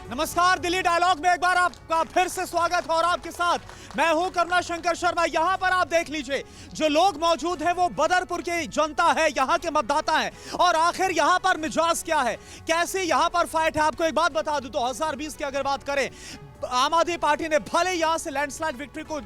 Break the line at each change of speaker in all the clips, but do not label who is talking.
नमस्कार, दिल्ली डायलॉग में एक बार आपका फिर से स्वागत है और आपके साथ मैं हूं करुणा शंकर शर्मा। यहां पर आप देख लीजिए, जो लोग मौजूद हैं वो बदरपुर की जनता है, यहां के मतदाता हैं। और आखिर यहां पर मिजाज क्या है, कैसे यहां पर फाइट है, आपको एक बात बता दूं, 2020 की अगर बात करें, आम आदमी पार्टी ने भले यहां से लैंडस्लाइड विक्ट्री को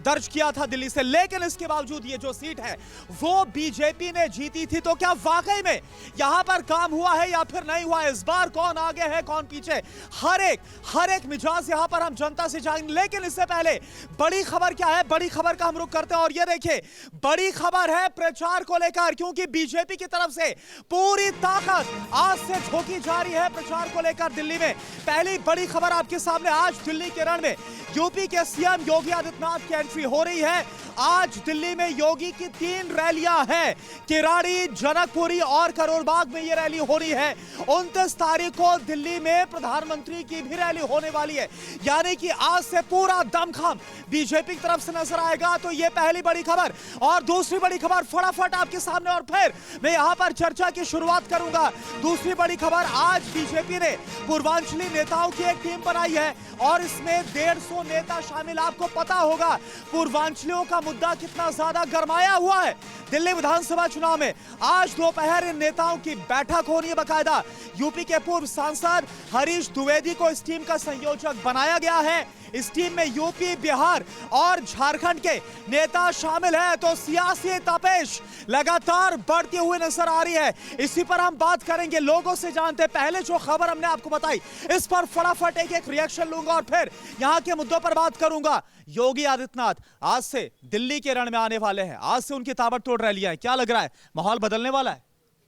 दर्ज किया था दिल्ली से, लेकिन इसके बावजूद ये जो सीट है वो बीजेपी ने जीती थी। तो क्या वाकई में यहां पर काम हुआ है या फिर नहीं हुआ है, इस बार कौन आगे है कौन पीछे, हर एक मिजाज यहां पर हम जनता से जाएंगे। लेकिन इससे पहले बड़ी खबर क्या है, बड़ी खबर का हम रुख करते हैं। और ये देखिए, बड़ी खबर है प्रचार को लेकर, क्योंकि बीजेपी की तरफ से पूरी ताकत आज से झोंकी जा रही है प्रचार को लेकर दिल्ली में। पहली बड़ी खबर आपके सामने, आज दिल्ली के रण में यूपी के सीएम योगी आदित्यनाथ की एंट्री हो रही है। आज दिल्ली में योगी की 3 रैलियां हैं, किराड़ी, जनकपुरी और करोलबाग में यह रैली हो रही है। 29 तारीख को दिल्ली में प्रधानमंत्री की भी रैली होने वाली है, यानी कि आज से पूरा दमखम बीजेपी की तरफ से नजर आएगा। तो यह पहली बड़ी खबर। और दूसरी बड़ी खबर फटाफट आपके सामने, और फिर मैं यहां पर चर्चा की शुरुआत करूंगा। दूसरी बड़ी खबर, आज बीजेपी ने पूर्वांचली नेताओं की एक टीम बनाई है और इसमें 150 नेता शामिल। आपको पता होगा पूर्वांचलियों का मुद्दा कितना ज्यादा गरमाया हुआ है दिल्ली विधानसभा चुनाव में। आज दोपहर इन नेताओं की बैठक हो रही है बाकायदा। यूपी के पूर्व सांसद हरीश द्विवेदी को इस टीम का संयोजक बनाया गया है। इस टीम में यूपी, बिहार और झारखंड के नेता शामिल हैं। तो सियासी तपेश लगातार बढ़ती हुई नजर आ रही है, इसी पर हम बात करेंगे, लोगों से जानते। पहले जो खबर हमने आपको बताई, इस पर फटाफट एक रिएक्शन लूंगा और फिर यहां के मुद्दों पर बात करूंगा। योगी आदित्यनाथ आज से दिल्ली के रण में आने वाले हैं, आज से उनकी ताबड़तोड़ रैलियां हैं। क्या लग रहा है, माहौल बदलने वाला है?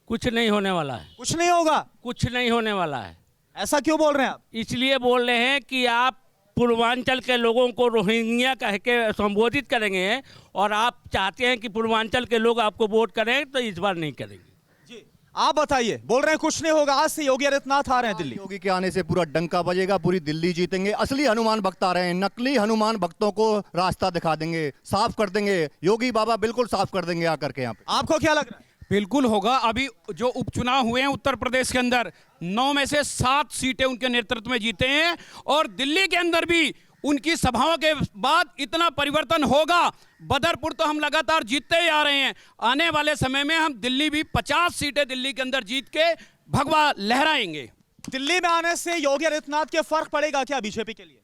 कुछ नहीं होने वाला है।
कुछ नहीं होगा?
कुछ नहीं होने वाला है।
ऐसा क्यों बोल रहे हैं आप?
इसलिए बोल रहे हैं कि आप पूर्वांचल के लोगों को रोहिंग्या कह के संबोधित करेंगे और आप चाहते हैं कि पूर्वांचल के लोग आपको वोट करें, तो इस बार नहीं करेंगे।
जी आप बताइए, बोल रहे हैं कुछ नहीं होगा, आज से योगी आदित्यनाथ आ रहे हैं दिल्ली।
योगी के आने से पूरा डंका बजेगा, पूरी दिल्ली जीतेंगे। असली हनुमान भक्त आ रहे हैं, नकली हनुमान भक्तों को रास्ता दिखा देंगे, साफ कर देंगे। योगी बाबा बिल्कुल साफ कर देंगे आकर के यहाँ पे।
आपको क्या लग रहा है?
बिल्कुल होगा। अभी जो उपचुनाव हुए हैं उत्तर प्रदेश के अंदर, 9 में से 7 सीटें उनके नेतृत्व में जीते हैं और दिल्ली के अंदर भी उनकी सभाओं के बाद इतना परिवर्तन होगा। बदरपुर तो हम लगातार जीतते ही आ रहे हैं, आने वाले समय में हम दिल्ली भी 50 सीटें दिल्ली के अंदर जीत के भगवा लहराएंगे।
दिल्ली में आने से योगी आदित्यनाथ के फर्क पड़ेगा क्या बीजेपी के लिए?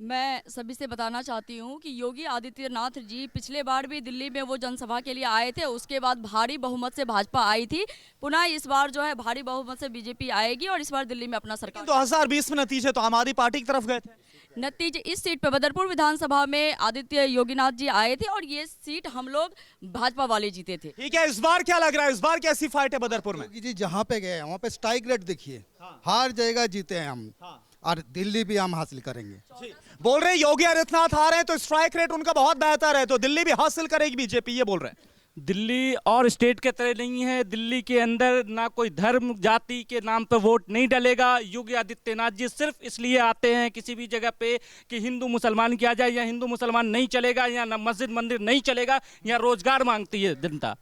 मैं सभी से बताना चाहती हूँ कि योगी आदित्यनाथ जी पिछले बार भी दिल्ली में वो जनसभा के लिए आए थे, उसके बाद भारी बहुमत से भाजपा आई थी। पुनः इस बार जो है भारी बहुमत से बीजेपी आएगी और इस बार दिल्ली में अपना सरकार।
2020 में नतीजे तो आम आदमी पार्टी की तरफ गए थे।
नतीजे इस सीट पे बदरपुर विधानसभा में आदित्य योगीनाथ जी आए थे और ये सीट हम लोग भाजपा वाले जीते थे।
ठीक है, इस बार क्या लग रहा है, इस बार कैसी फाइट है बदरपुर में?
जी जहाँ पे गए वहाँ पे स्ट्राइक रेट देखिए, हर जगह जीते हैं हम और दिल्ली भी हम हासिल करेंगे।
बोल रहे हैं योगी आदित्यनाथ आ रहे हैं तो स्ट्राइक रेट उनका बहुत बेहतर है, तो दिल्ली भी हासिल करेगी बीजेपी, ये बोल रहे हैं।
दिल्ली और स्टेट के तरह नहीं है। दिल्ली के अंदर ना कोई धर्म जाति के नाम पर वोट नहीं डलेगा। योगी आदित्यनाथ जी सिर्फ इसलिए आते हैं किसी भी जगह पे कि हिंदू मुसलमान किया जाए, या हिंदू मुसलमान नहीं चलेगा, या ना मस्जिद मंदिर नहीं चलेगा। यहाँ रोजगार मांगती है जनता,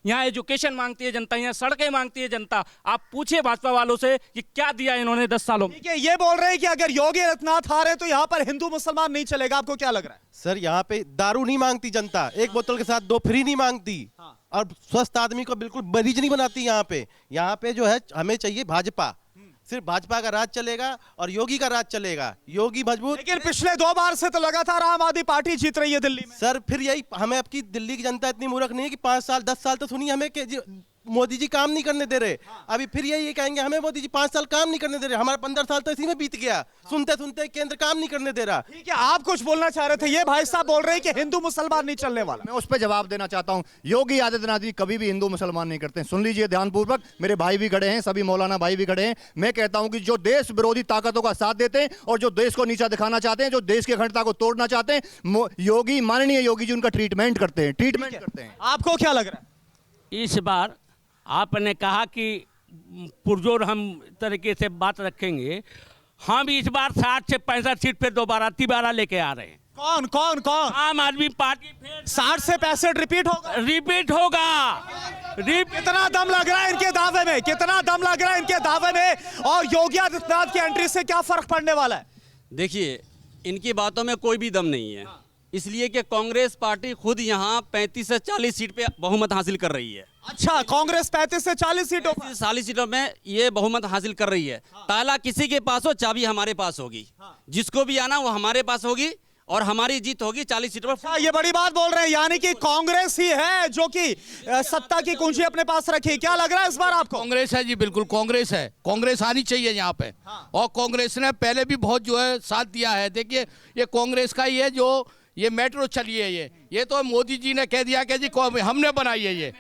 यहाँ एजुकेशन मांगती है जनता, यहाँ सड़कें मांगती है जनता। आप पूछिए भाजपा वालों से कि क्या दिया इन्होंने 10 सालों में।
ठीक है, ये बोल रहे हैं कि अगर योगी आदित्यनाथ आ रहे हैं तो यहाँ पर हिंदू मुसलमान नहीं चलेगा। आपको क्या लग रहा है?
सर यहाँ पे दारू नहीं मांगती जनता, एक बोतल के साथ 2 फ्री नहीं मांगती, और स्वस्थ आदमी को बिल्कुल मरीज नहीं बनाती। यहाँ पे जो है हमें चाहिए भाजपा, सिर्फ भाजपा का राज चलेगा और योगी का राज चलेगा। योगी मजबूत।
लेकिन पिछले 2 बार से तो लगातार आम आदमी पार्टी जीत रही है दिल्ली में।
सर फिर यही हमें, आपकी दिल्ली की जनता इतनी मूर्ख नहीं है कि 5 साल 10 साल तो सुनिए हमें कि मोदी जी काम नहीं करने दे रहे। अभी फिर यही कहेंगे हमें मोदी जी 5 साल काम नहीं करने दे रहे। हमारा 15 साल तो इसी में बीत गया, सुनते सुनते केंद्र काम नहीं करने दे रहा।
ठीक है, आप कुछ बोलना चाह रहे थे, ये भाई साहब बोल रहे हैं कि हिंदू मुसलमान नहीं चलने वाला।
मैं उस पर जवाब देना चाहता हूं। योगी आदित्यनाथ जी कभी भी हिंदू मुसलमान नहीं करते हैं। सुन लीजिए ध्यानपूर्वक, मेरे भाई भी खड़े हैं, सभी मौलाना भाई भी खड़े हैं। मैं कहता हूं कि जो देश विरोधी ताकतों का साथ देते हैं और जो देश को नीचा दिखाना चाहते हैं, जो देश की अखंडता को तोड़ना चाहते हैं, योगी, माननीय योगी जी उनका ट्रीटमेंट करते हैं।
आपको क्या लग रहा है?
इस बार आपने कहा कि पुरजोर हम तरीके से बात रखेंगे, हम इस बार 60 से 65 सीट पे दोबारा लेके आ रहे हैं।
कौन कौन कौन?
आम आदमी पार्टी फिर
60 से 65 रिपीट होगा।
रिपीट होगा।
कितना दम लग रहा है इनके दावे में, कितना दम लग रहा है इनके दावे में, और योगी आदित्यनाथ की एंट्री से क्या फर्क पड़ने वाला है?
देखिए, इनकी बातों में कोई भी दम नहीं है, इसलिए कि कांग्रेस पार्टी खुद यहाँ 35 से 40 सीट पे बहुमत हासिल कर रही है।
अच्छा, कांग्रेस 35 से 40 सीटों पर
40 सीटों में ये बहुमत हासिल कर रही है। ताला किसी के पास हो, चाबी हमारे पास होगी, जिसको भी आना वो हमारे पास होगी और हमारी जीत होगी 40 सीटों पर।
ये बड़ी बात बोल रहे हैं, यानी कि कांग्रेस ही है जो कि सत्ता की कुंजी अपने पास रखी। क्या लग रहा है इस बार आपको?
कांग्रेस है जी, बिल्कुल कांग्रेस है। कांग्रेस आनी चाहिए यहाँ पे। और कांग्रेस ने पहले भी बहुत जो है साथ दिया है। देखिए, ये कांग्रेस का ही है जो ये मेट्रो चली है, ये तो मोदी जी ने कह दिया कि जी हमने बनाई है ये।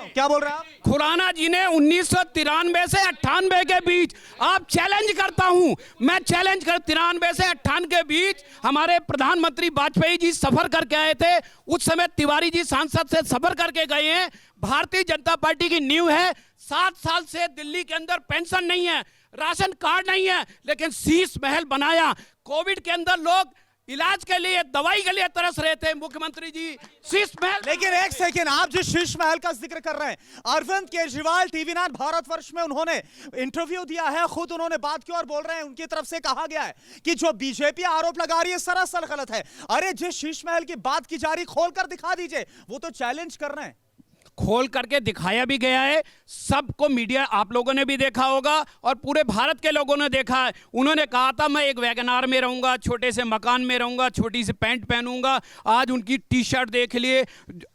क्या बोल रहे हैं आप?
खुराना जी ने 1993 से 98 के बीच, आप चैलेंज करता हूं, मैं चैलेंज कर 93 से 98 के बीच हमारे प्रधानमंत्री वाजपेयी जी सफर करके आए थे। उस समय तिवारी जी सांसद से सफर करके गए हैं। भारतीय जनता पार्टी की नींव है। 7 साल से दिल्ली के अंदर पेंशन नहीं है, राशन कार्ड नहीं है, लेकिन शीश महल बनाया। कोविड के अंदर लोग इलाज के लिए, दवाई के लिए तरस रहे थे, मुख्यमंत्री जी शीश महल।
लेकिन एक सेकेंड, आप जिस शीश महल का जिक्र कर रहे हैं, अरविंद केजरीवाल TV9 भारतवर्ष में उन्होंने इंटरव्यू दिया है, खुद उन्होंने बात की और बोल रहे हैं, उनकी तरफ से कहा गया है कि जो बीजेपी आरोप लगा रही है सरासर गलत है। अरे जिस शीश महल की बात की जा रही, खोलकर दिखा दीजिए। वो तो चैलेंज कर रहे हैं।
खोल करके दिखाया भी गया है, सबको मीडिया आप लोगों ने भी देखा होगा और पूरे भारत के लोगों ने देखा है। उन्होंने कहा था मैं एक वैगनार में रहूंगा, छोटे से मकान में रहूंगा, छोटी सी पैंट पहनूंगा। आज उनकी टी-शर्ट देख लिए।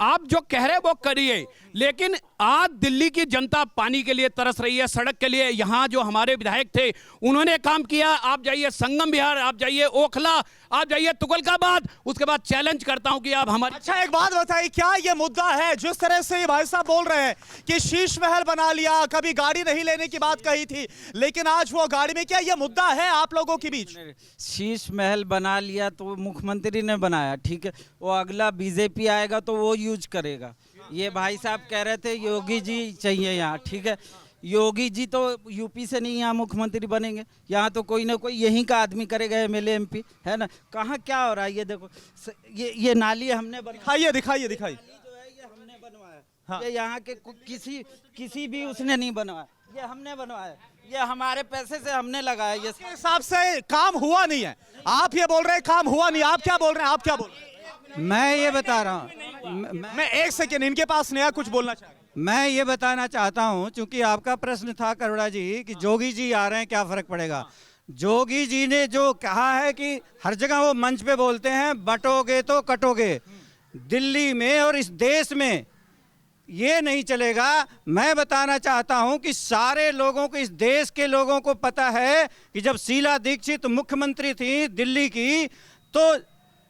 आप जो कह रहे वो करिए, लेकिन आज दिल्ली की जनता पानी के लिए तरस रही है, सड़क के लिए। यहाँ जो हमारे विधायक थे उन्होंने काम किया। आप जाइए संगम विहार, आप जाइए ओखला, आप जाइए तुगलकाबाद। उसके बाद चैलेंज करता हूं कि आप हमारे।
अच्छा, एक बात बताइए, क्या ये मुद्दा है जिस तरह से भाई साहब बोल रहे हैं कि शीश महल बना लिया, कभी गाड़ी नहीं लेने की बात कही थी, लेकिन आज वो गाड़ी में, क्या ये मुद्दा है आप लोगों के बीच?
शीश महल बना लिया तो मुख्यमंत्री ने बनाया, ठीक है, वो अगला बीजेपी आएगा तो वो यूज करेगा। ये भाई साहब कह रहे थे योगी जी चाहिए यहाँ, ठीक है, योगी जी तो यूपी से नहीं यहाँ मुख्यमंत्री बनेंगे, यहाँ तो कोई ना कोई यहीं का आदमी करेगा, MLA MP, है ना। कहाँ क्या हो रहा है ये देखो, ये नाली हमने
दिखाइए दिखाइए।
जो है ये हमने बनवाया। हाँ। ये यहाँ के किसी भी उसने नहीं बनवाया, ये हमने बनवाया, ये हमारे पैसे से हमने लगाया। ये
हिसाब से काम हुआ नहीं है, आप ये बोल रहे हैं काम हुआ नहीं। आप क्या बोल रहे हैं? आप क्या बोल रहे हैं?
मैं ये बता रहा हूँ,
मैं एक सेकेंड, इनके पास नया कुछ बोलना चाह रहा हूं।
मैं ये बताना चाहता हूँ, चूंकि आपका प्रश्न था करुणा जी कि जोगी जी आ रहे हैं क्या फर्क पड़ेगा। जोगी जी ने जो कहा है कि हर जगह वो मंच पे बोलते हैं बटोगे तो कटोगे, दिल्ली में और इस देश में ये नहीं चलेगा। मैं बताना चाहता हूं कि सारे लोगों को, इस देश के लोगों को पता है कि जब शीला दीक्षित मुख्यमंत्री थी दिल्ली की, तो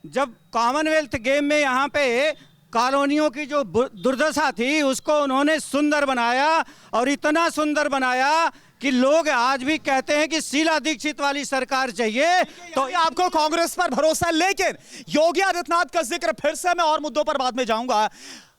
जब कॉमनवेल्थ गेम में यहाँ पे कॉलोनियों की जो दुर्दशा थी उसको उन्होंने सुंदर बनाया, और इतना सुंदर बनाया कि लोग आज भी कहते हैं कि शीला दीक्षित वाली सरकार चाहिए। तो
आपको कांग्रेस पर भरोसा है, लेकिन योगी आदित्यनाथ का जिक्र फिर से, मैं और मुद्दों पर बाद में जाऊंगा।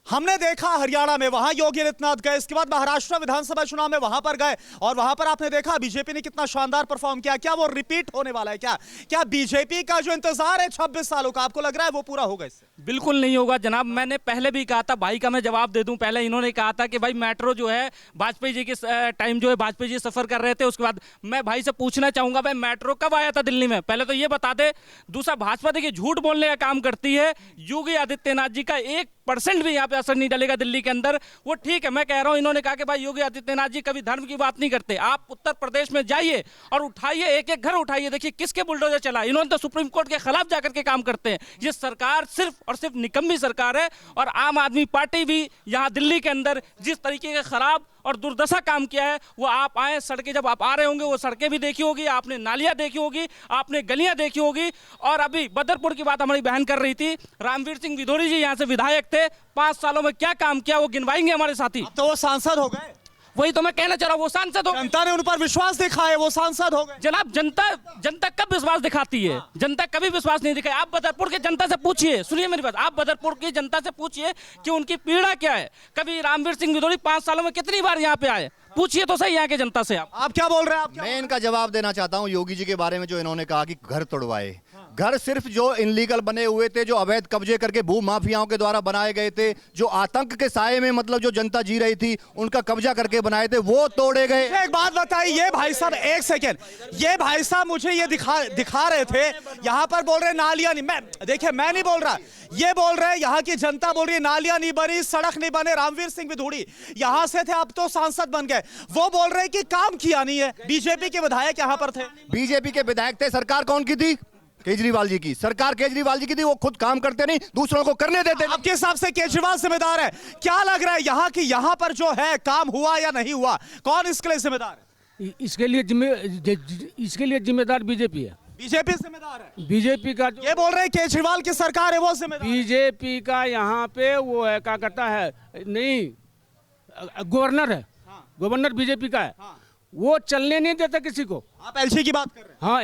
हमने देखा हरियाणा में, वहां योगी आदित्यनाथ गए, इसके बाद महाराष्ट्र विधानसभा चुनाव में वहां पर गए, और वहां पर आपने देखा बीजेपी ने कितना शानदार परफॉर्म किया। क्या वो रिपीट होने वाला है? क्या बीजेपी का जो इंतजार है 26 सालों का, आपको लग रहा है वो पूरा होगा इससे?
बिल्कुल नहीं होगा जनाब। मैंने पहले भी कहा था, भाई का मैं जवाब दे दूं। पहले इन्होंने कहा था कि भाई मेट्रो जो है वाजपेयी जी के टाइम जो है वाजपेयी जी सफर कर रहे थे। उसके बाद मैं भाई से पूछना चाहूंगा, भाई मेट्रो कब आया था दिल्ली में? पहले तो ये बता दे। दूसरा, भाजपा देखिए झूठ बोलने का काम करती है। योगी आदित्यनाथ जी का 1% भी यहाँ पे असर नहीं डलेगा दिल्ली के अंदर। वो ठीक है, मैं कह रहा हूँ, इन्होंने कहा कि भाई योगी आदित्यनाथ जी कभी धर्म की बात नहीं करते। आप उत्तर प्रदेश में जाइए और उठाइए, एक एक घर उठाइए, देखिए किसके बुलडोजर चला। इन्होंने तो सुप्रीम कोर्ट के खिलाफ जाकर के काम करते हैं। ये सरकार सिर्फ और सिर्फ निकम्मी सरकार है। और आम आदमी पार्टी भी यहाँ दिल्ली के अंदर जिस तरीके के खराब और दुर्दशा काम किया है, वो आप आए, सड़कें जब आप आ रहे होंगे वो सड़कें भी देखी होगी, आपने नालियां देखी होगी, आपने गलियां देखी होगी। और अभी बदरपुर की बात हमारी बहन कर रही थी, रामवीर सिंह विधोरी जी यहाँ से विधायक थे, 5 सालों में क्या काम किया वो गिनवाएंगे हमारे साथी।
तो वो सांसद हो गए,
वही तो मैं कहना चाह रहा हूँ, वो सांसद हो।
जनता ने उन पर विश्वास दिखाया, वो सांसद हो गए।
जनाब, जनता कब विश्वास दिखाती है? जनता कभी विश्वास नहीं दिखाई। आप बदरपुर की जनता से पूछिए, सुनिए मेरी बात, आप बदरपुर की जनता से पूछिए कि उनकी पीड़ा क्या है। कभी रामवीर सिंह विधोरी 5 सालों में कितनी बार यहाँ पे आए? पूछिए तो सही यहाँ के जनता से। आप
क्या बोल रहे हैं?
मैं इनका जवाब देना चाहता हूँ योगी जी के बारे में, जो इन्होंने कहा कि घर तोड़वाए। घर सिर्फ जो इनलीगल बने हुए थे, जो अवैध कब्जे करके भू माफियाओं के द्वारा बनाए गए थे, जो आतंक के साए में मतलब जो जनता जी रही थी उनका कब्जा करके बनाए थे, वो तोड़े गए।
एक बात बताइए, ये भाई साहब एक सेकेंड, ये भाई साहब मुझे ये दिखा रहे थे, यहाँ पर बोल रहे नालियां नहीं, देखिए मैं नहीं बोल रहा, ये बोल रहे यहाँ की जनता बोल रही है नालियां नहीं बनी, सड़क नहीं बने। रामवीर सिंह विधूड़ी यहाँ से थे, अब तो सांसद बन गए, वो बोल रहे कि काम किया नहीं है। बीजेपी के विधायक यहाँ पर थे,
बीजेपी के विधायक थे, सरकार कौन की थी? केजरीवाल जी की सरकार, केजरीवाल जी की थी। वो खुद काम करते नहीं, दूसरों को करने देते।
आपके हिसाब से केजरीवाल जिम्मेदार है? क्या लग रहा है यहाँ पर जो है काम हुआ या नहीं हुआ, कौन इसके लिए जिम्मेदार है?
इसके लिए जिम्मेदार बीजेपी है।
बीजेपी जिम्मेदार है?
बीजेपी का
ये बोल रहे हैं केजरीवाल की सरकार है वो जिम्मेदार।
बीजेपी का यहाँ पे वो है, क्या कहता है, नहीं गवर्नर है, गवर्नर बीजेपी का है, वो चलने नहीं देता किसी को।
आप एलजी की बात कर रहे हैं?
हाँ,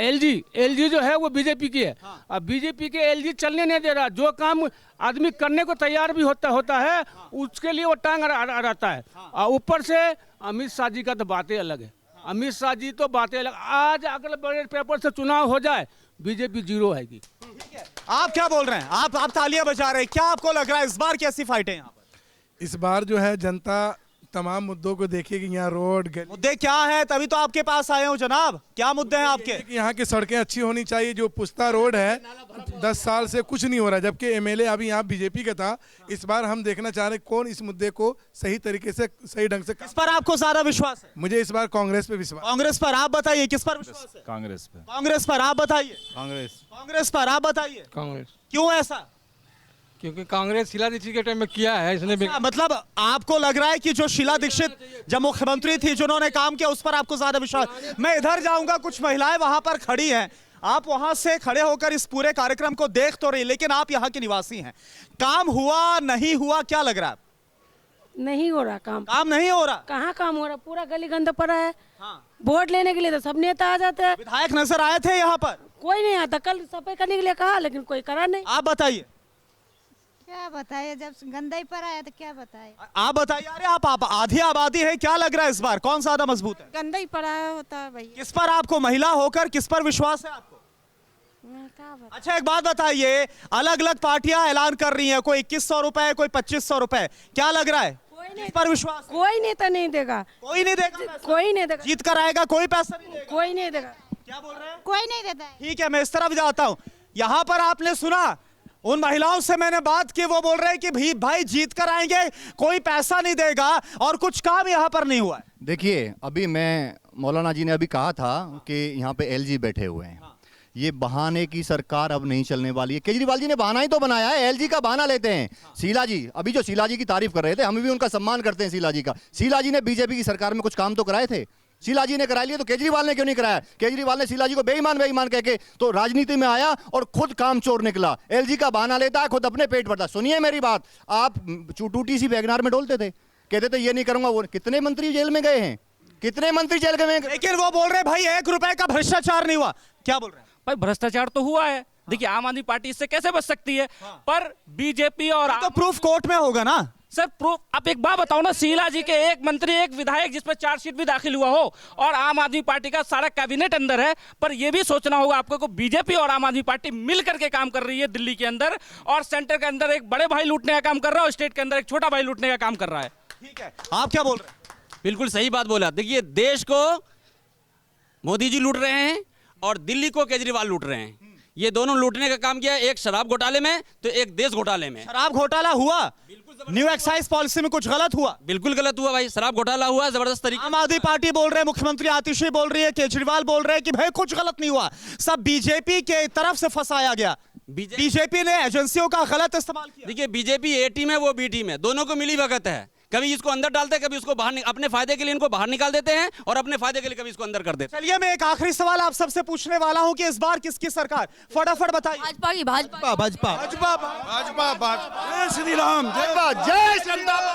एलजी जो है वो बीजेपी की है। अब बीजेपी के एलजी चलने नहीं दे रहा, जो काम आदमी करने को तैयार भी होता है उसके लिए वो टांग रहता है। और ऊपर से अमित शाह जी का तो बातें अलग है, अमित शाह जी तो बातें अलग। आज अगले बड़े पेपर से चुनाव हो जाए, बीजेपी जीरो आएगी।
आप क्या बोल रहे हैं? आप तालियां बजा रहे हैं, क्या आपको लग रहा है इस बार कैसी फाइट है यहाँ पर?
इस बार जो है जनता तमाम मुद्दों को देखेगी। यहाँ रोड
मुद्दे क्या है, तभी तो आपके पास आए हो जनाब, क्या मुद्दे हैं आपके?
यहाँ की सड़कें अच्छी होनी चाहिए। जो पुश्ता रोड है 10 साल से कुछ नहीं हो रहा, जबकि एमएलए अभी यहाँ बीजेपी का था। इस बार हम देखना चाह रहे हैं कौन इस मुद्दे को सही तरीके से, सही ढंग से।
किस पर आपको ज्यादा विश्वास है?
मुझे इस बार कांग्रेस पे विश्वास।
कांग्रेस पर? आप बताइए किस पर विश्वास है?
कांग्रेस पे।
कांग्रेस पर? आप बताइए। कांग्रेस पर? आप बताइए।
कांग्रेस।
क्यों ऐसा?
क्योंकि कांग्रेस शीला दीक्षित के टाइम में किया है इसने भी।
मतलब आपको लग रहा है कि जो शीला दीक्षित जब मुख्यमंत्री थी, जिन्होंने काम किया, उस पर आपको ज्यादा विश्वास? मैं इधर जाऊंगा, कुछ महिलाएं वहां पर खड़ी हैं, आप वहां से खड़े होकर इस पूरे कार्यक्रम को देख तो रही, लेकिन आप यहाँ के निवासी हैं। काम हुआ नहीं हुआ, क्या लग रहा है?
नहीं हो रहा काम
नहीं हो रहा।
कहाँ काम हो रहा? पूरा गली गंदा पड़ा है। वोट लेने के लिए तो सब नेता आ जाते हैं।
विधायक नजर आए थे यहाँ पर?
कोई नहीं आता। कल सफाई करने के लिए कहा, लेकिन कोई करा नहीं।
आप बताइए।
क्या बताइए, जब गंदा ही पड़ा है तो क्या बताइए?
आप बताइए। अरे आप आधी आबादी है, क्या लग रहा है इस बार कौन ज्यादा मजबूत है?
गंदा ही पड़ा होता है भाई।
किस पर आपको, महिला होकर किस पर विश्वास है आपको? अच्छा एक बात बताइए, अलग अलग पार्टियां ऐलान कर रही हैं, कोई 2100 रुपए, कोई 2500 रुपए, क्या लग रहा है? किस पर विश्वास?
कोई नेता नहीं देगा।
कोई नहीं देगा?
कोई नहीं देगा।
जीत कर आएगा, कोई पैसा नहीं देगा?
कोई नहीं देगा।
क्या बोल रहे हैं?
कोई नहीं देता है।
ठीक है, मैं इस तरफ जाता हूँ। यहाँ पर आपने सुना, उन महिलाओं से मैंने बात की, वो बोल रहे हैं कि भाई जीत कर आएंगे, कोई पैसा नहीं देगा और कुछ काम यहाँ पर नहीं हुआ है।
देखिए, अभी मौलाना जी ने अभी कहा था कि यहाँ पे एलजी बैठे हुए हैं। ये बहाने की सरकार अब नहीं चलने वाली है। केजरीवाल जी ने बहाना ही तो बनाया है, एलजी का बहाना लेते हैं। शीला जी, अभी जो शीला जी की तारीफ कर रहे थे, हम भी उनका सम्मान करते हैं शीला जी का। शीला जी ने बीजेपी की सरकार में कुछ काम तो कराए थे, शीला जी ने करा लिए, तो केजरीवाल ने क्यों नहीं कराया? केजरीवाल ने शीला जी को बेईमान कह के तो राजनीति में आया और खुद काम चोर निकला। एलजी का बहाना लेता है, खुद अपने पेट भरता। सुनिए मेरी बात, आप टूटी सी वैगनार में डोलते थे, कहते थे ये नहीं करूंगा वो। कितने मंत्री जेल में गए हैं, कितने मंत्री जेल गए?
लेकिन वो बोल रहे भाई 1 रुपए का भ्रष्टाचार नहीं हुआ। क्या बोल रहे हैं
भाई? भ्रष्टाचार तो हुआ है। देखिए, आम आदमी पार्टी इससे कैसे बच सकती है? पर बीजेपी और
तो प्रूफ कोर्ट में होगा ना
सर। प्रूफ, आप एक बात बताओ ना, शीला जी के एक मंत्री, एक विधायक जिस पर चार्जशीट भी दाखिल हुआ हो, और आम आदमी पार्टी का सारा कैबिनेट अंदर है। पर यह भी सोचना होगा आपको को बीजेपी और आम आदमी पार्टी मिल करके काम कर रही है दिल्ली के अंदर, और सेंटर के अंदर एक बड़े भाई लूटने का काम कर रहा है और स्टेट के अंदर एक छोटा भाई लूटने का काम कर रहा है।
ठीक है, आप क्या बोल रहे हैं?
बिल्कुल सही बात बोला। देखिए, देश को मोदी जी लूट रहे हैं और दिल्ली को केजरीवाल लूट रहे हैं। ये दोनों लूटने का काम किया, एक शराब घोटाले में तो एक देश घोटाले में।
शराब घोटाला हुआ, न्यू एक्साइज पॉलिसी में कुछ गलत हुआ?
बिल्कुल गलत हुआ भाई, शराब घोटाला हुआ जबरदस्त तरीके।
आम आदमी पार्टी बोल रहे हैं, मुख्यमंत्री आतिशी बोल रही है, केजरीवाल बोल रहे हैं कि भाई कुछ गलत नहीं हुआ, सब बीजेपी के तरफ से फंसाया गया, बीजेपी ने एजेंसियों का गलत इस्तेमाल किया।
देखिए, बीजेपी ए टीम है, वो बी टीम है, दोनों को मिली भगत है। कभी इसको अंदर डालते हैं, कभी उसको बाहर, अपने फायदे के लिए इनको बाहर निकाल देते हैं और अपने फायदे के लिए कभी इसको अंदर कर देते हैं।
चलिए, मैं एक आखिरी सवाल आप सबसे पूछने वाला हूं कि इस बार किसकी सरकार? फटाफट बताइए।
भाजपा की।
भाजपा भाजपा भाजपा। जय श्री राम,
जय श्री राम।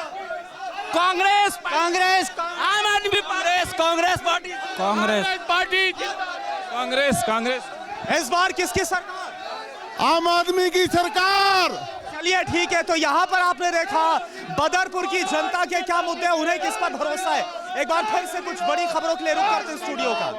कांग्रेस,
कांग्रेस,
आम आदमी party, Congress party,
Congress
party,
Congress.
इस बार किसकी सरकार?
आम आदमी की सरकार।
चलिए ठीक है, तो यहाँ पर आपने देखा बदरपुर की जनता के क्या मुद्दे हैं, उन्हें किस पर भरोसा है। एक बार फिर से कुछ बड़ी खबरों के लिए रुक करते हैं स्टूडियो का।